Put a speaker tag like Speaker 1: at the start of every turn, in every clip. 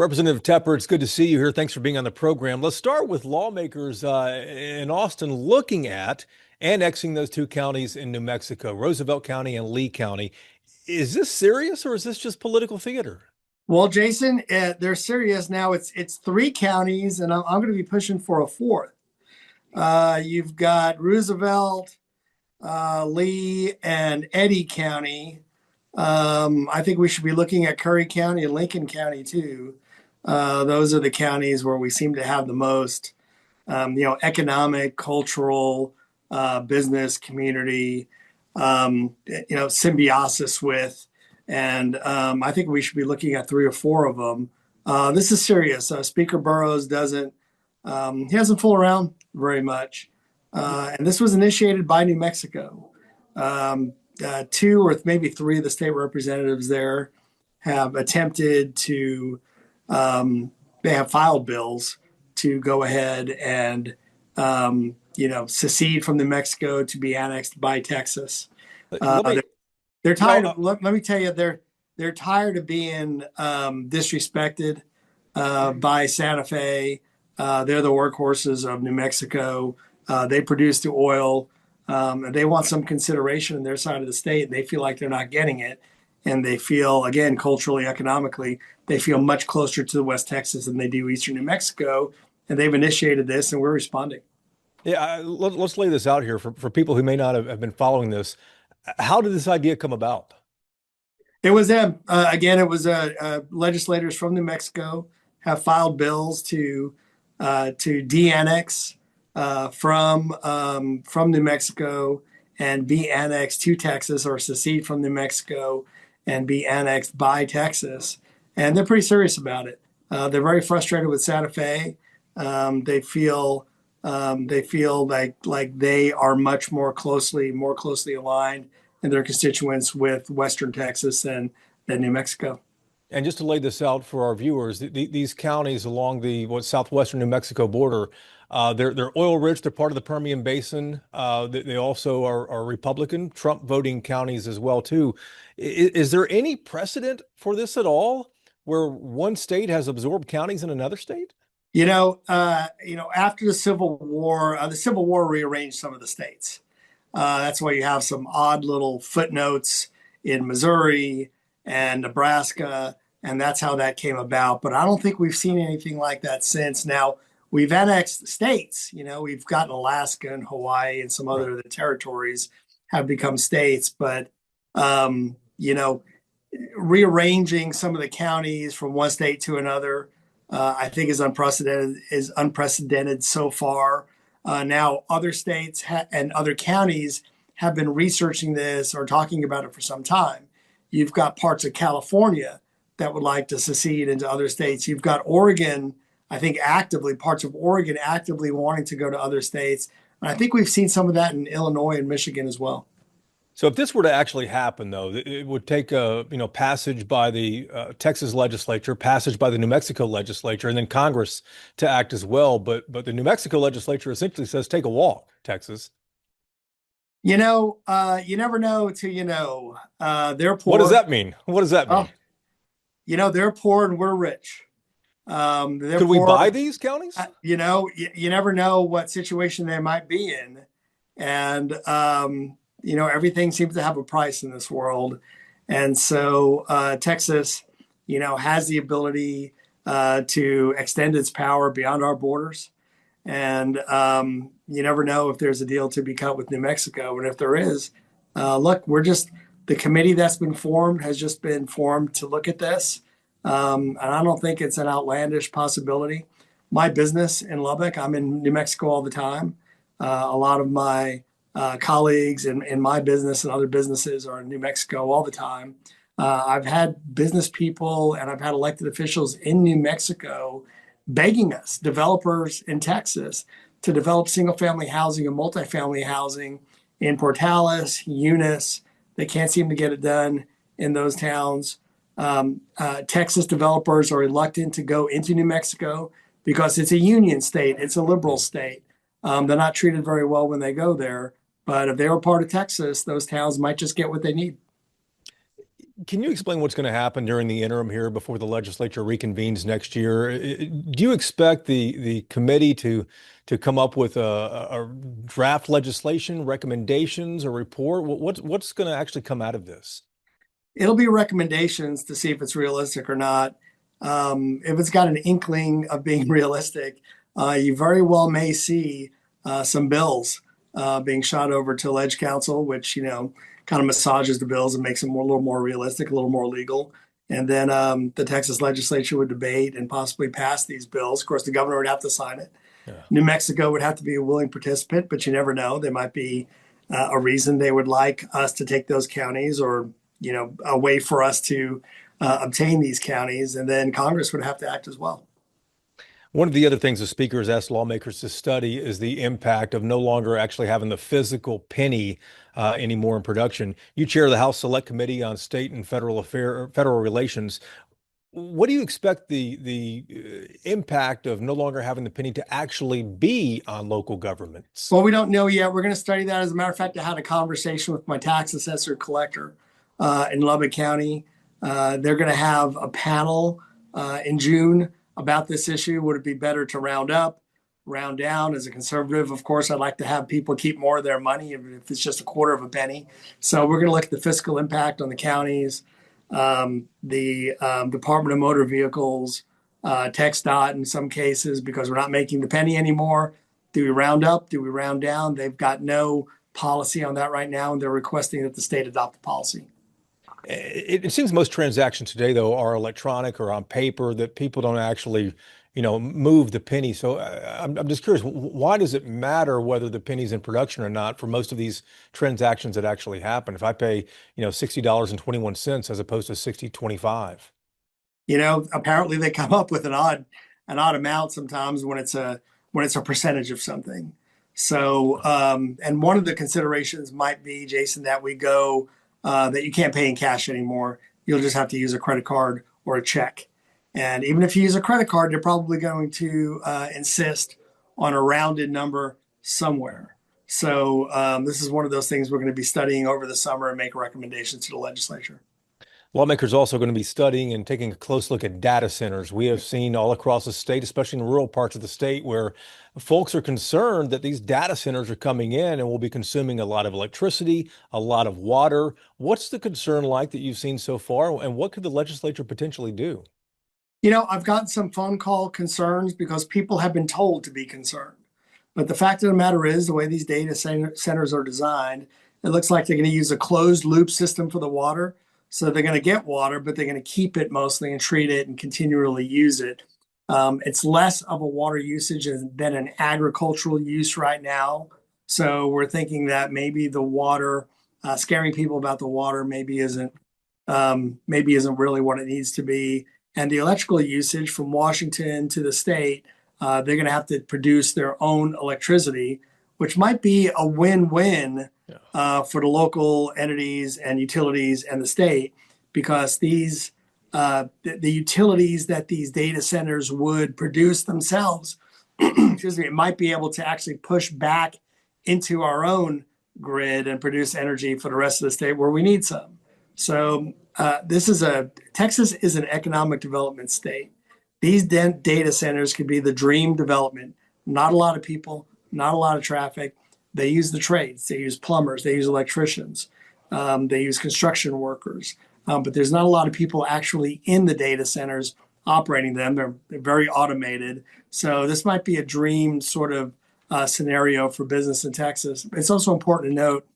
Speaker 1: Representative Tepper, it's good to see you here. Thanks for being on the program. Let's start with lawmakers in Austin looking at annexing those two counties in New Mexico, Roosevelt County and Lee County. Is this serious or is this just political theater?
Speaker 2: Well, Jason, they're serious now. It's three counties, and I'm going to be pushing for a fourth. You've got Roosevelt, Lee, and Eddy County. I think we should be looking at Curry County and Lincoln County too. Those are the counties where we seem to have the most, economic, cultural, business, community, symbiosis with. And I think we should be looking at three or four of them. This is serious. Speaker Burrows he hasn't fooled around very much. And this was initiated by New Mexico. Two or maybe three of the state representatives there have attempted to, they have filed bills to go ahead and, secede from New Mexico to be annexed by Texas. They're tired of, let me tell you, they're tired of being disrespected by Santa Fe. They're the workhorses of New Mexico. They produce the oil. And they want some consideration in their side of the state. And they feel like they're not getting it. And they feel, again, culturally, economically, they feel much closer to West Texas than they do Eastern New Mexico. And they've initiated this, and we're responding.
Speaker 1: Yeah, let's lay this out here for people who may not have been following this. How did this idea come about?
Speaker 2: It was them. Again, it was legislators from New Mexico have filed bills to de-annex from New Mexico and be annexed to Texas, or secede from New Mexico and be annexed by Texas. And they're pretty serious about it. They're very frustrated with Santa Fe. They feel like they are much more closely aligned in their constituents with Western Texas than New Mexico.
Speaker 1: And just to lay this out for our viewers, these counties along the southwestern New Mexico border, they're oil rich. They're part of the Permian Basin. They also are Republican, Trump voting counties as well too. Is there any precedent for this at all, where one state has absorbed counties in another state?
Speaker 2: After the Civil War rearranged some of the states. That's why you have some odd little footnotes in Missouri and Nebraska, and that's how that came about. But I don't think we've seen anything like that since. Now, we've annexed states. We've gotten Alaska and Hawaii and some other of the territories have become states. But, rearranging some of the counties from one state to another, I think is unprecedented so far. Now, other states and other counties have been researching this or talking about it for some time. You've got parts of California that would like to secede into other states. You've got Oregon, I think parts of Oregon actively wanting to go to other states. And I think we've seen some of that in Illinois and Michigan as well.
Speaker 1: So if this were to actually happen, though, it would take passage by the Texas legislature, passage by the New Mexico legislature, and then Congress to act as well. But the New Mexico legislature essentially says, take a walk, Texas.
Speaker 2: You never know till you know. They're poor.
Speaker 1: What does that mean? What does that mean?
Speaker 2: They're poor and we're rich.
Speaker 1: Could we buy these counties?
Speaker 2: You never know what situation they might be in. And, everything seems to have a price in this world. And so Texas, has the ability to extend its power beyond our borders. And you never know if there's a deal to be cut with New Mexico. And if there is, look, the committee that's been formed has just been formed to look at this. And I don't think it's an outlandish possibility. My business in Lubbock, I'm in New Mexico all the time. A lot of my colleagues in my business and other businesses are in New Mexico all the time. I've had business people and I've had elected officials in New Mexico begging us, developers in Texas, to develop single-family housing and multifamily housing in Portales, Eunice. They can't seem to get it done in those towns. Texas developers are reluctant to go into New Mexico because it's a union state. It's a liberal state. They're not treated very well when they go there. But if they were part of Texas, those towns might just get what they need.
Speaker 1: Can you explain what's going to happen during the interim here before the legislature reconvenes next year? Do you expect the committee to come up with a draft legislation, recommendations, a report? What's going to actually come out of this?
Speaker 2: It'll be recommendations to see if it's realistic or not. If it's got an inkling of being realistic, you very well may see some bills being shot over to Ledge Council, which kind of massages the bills and makes them a little more realistic, a little more legal. And then the Texas legislature would debate and possibly pass these bills. Of course, the governor would have to sign it.
Speaker 1: Yeah.
Speaker 2: New Mexico would have to be a willing participant, but you never know. There might be a reason they would like us to take those counties, or a way for us to obtain these counties, and then Congress would have to act as well.
Speaker 1: One of the other things the speaker has asked lawmakers to study is the impact of no longer actually having the physical penny anymore in production. You chair the House Select Committee on State and Federal Relations. What do you expect the impact of no longer having the penny to actually be on local governments?
Speaker 2: Well, we don't know yet. We're going to study that. As a matter of fact, I had a conversation with my tax assessor collector in Lubbock County. They're going to have a panel in June about this issue. Would it be better to round up, round down? As a conservative, of course, I'd like to have people keep more of their money, even if it's just a quarter of a penny. So we're going to look at the fiscal impact on the counties, the Department of Motor Vehicles, TxDOT in some cases, because we're not making the penny anymore. Do we round up? Do we round down? They've got no policy on that right now, and they're requesting that the state adopt the policy.
Speaker 1: It seems most transactions today, though, are electronic or on paper, that people don't actually, move the penny. So I'm just curious, why does it matter whether the penny's in production or not for most of these transactions that actually happen? If I pay, $60.21 as opposed to 60.25.
Speaker 2: Apparently they come up with an odd amount sometimes when it's a percentage of something. So, and one of the considerations might be, Jason, that we go that you can't pay in cash anymore. You'll just have to use a credit card or a check. And even if you use a credit card, they're probably going to insist on a rounded number somewhere. So this is one of those things we're going to be studying over the summer and make recommendations to the legislature.
Speaker 1: Lawmakers are also going to be studying and taking a close look at data centers. We have seen all across the state, especially in rural parts of the state, where folks are concerned that these data centers are coming in and will be consuming a lot of electricity, a lot of water. What's the concern like that you've seen so far, and what could the legislature potentially do?
Speaker 2: I've gotten some phone call concerns because people have been told to be concerned. But the fact of the matter is, the way these data centers are designed, it looks like they're going to use a closed loop system for the water. So they're going to get water, but they're going to keep it mostly and treat it and continually use it. It's less of a water usage than an agricultural use right now. So we're thinking that maybe the water, scaring people about the water, maybe isn't really what it needs to be. And the electrical usage from Washington to the state, they're going to have to produce their own electricity, which might be a win-win for the local entities and utilities and the state, because the utilities that these data centers would produce themselves, excuse me, it might be able to actually push back into our own grid and produce energy for the rest of the state where we need some. So Texas is an economic development state. These data centers could be the dream development. Not a lot of people, not a lot of traffic. They use the trades. They use plumbers. They use electricians. They use construction workers. But there's not a lot of people actually in the data centers operating them. They're very automated. So this might be a dream sort of scenario for business in Texas. It's also important to note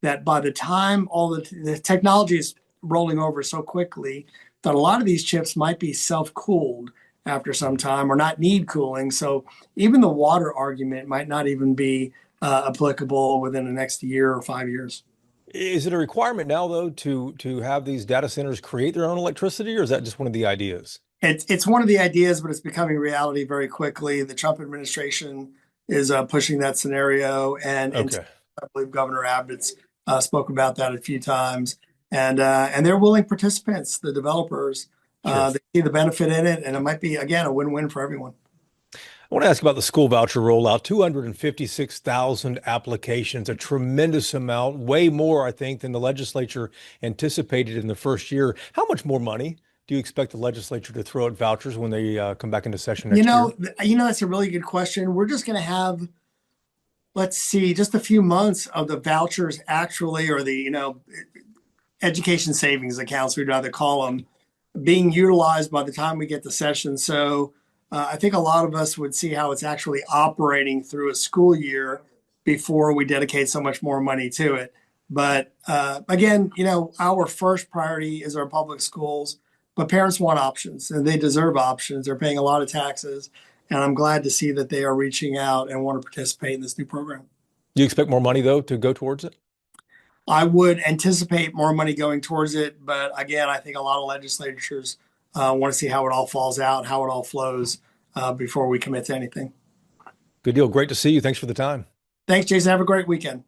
Speaker 2: that by the time all the technology is rolling over so quickly, that a lot of these chips might be self-cooled after some time or not need cooling. So even the water argument might not even be applicable within the next year or 5 years.
Speaker 1: Is it a requirement now, though, to have these data centers create their own electricity, or is that just one of the ideas?
Speaker 2: It's one of the ideas, but it's becoming reality very quickly. The Trump administration is pushing that scenario, and I believe Governor Abbott's spoke about that a few times. And they're willing participants, the developers.
Speaker 1: Sure.
Speaker 2: They see the benefit in it, and it might be, again, a win-win for everyone.
Speaker 1: I want to ask about the school voucher rollout. 256,000 applications, a tremendous amount, way more, I think, than the legislature anticipated in the first year. How much more money do you expect the legislature to throw at vouchers when they come back into session
Speaker 2: You
Speaker 1: next year?
Speaker 2: know, that's a really good question. We're just going to have, let's see, just a few months of the vouchers actually, or the, education savings accounts, we'd rather call them, being utilized by the time we get to session. So I think a lot of us would see how it's actually operating through a school year before we dedicate so much more money to it. But again, our first priority is our public schools, but parents want options and they deserve options. They're paying a lot of taxes. And I'm glad to see that they are reaching out and want to participate in this new program.
Speaker 1: Do you expect more money, though, to go towards it?
Speaker 2: I would anticipate more money going towards it, but again, I think a lot of legislatures want to see how it all falls out, how it all flows before we commit to anything.
Speaker 1: Good deal. Great to see you. Thanks for the time.
Speaker 2: Thanks, Jason. Have a great weekend.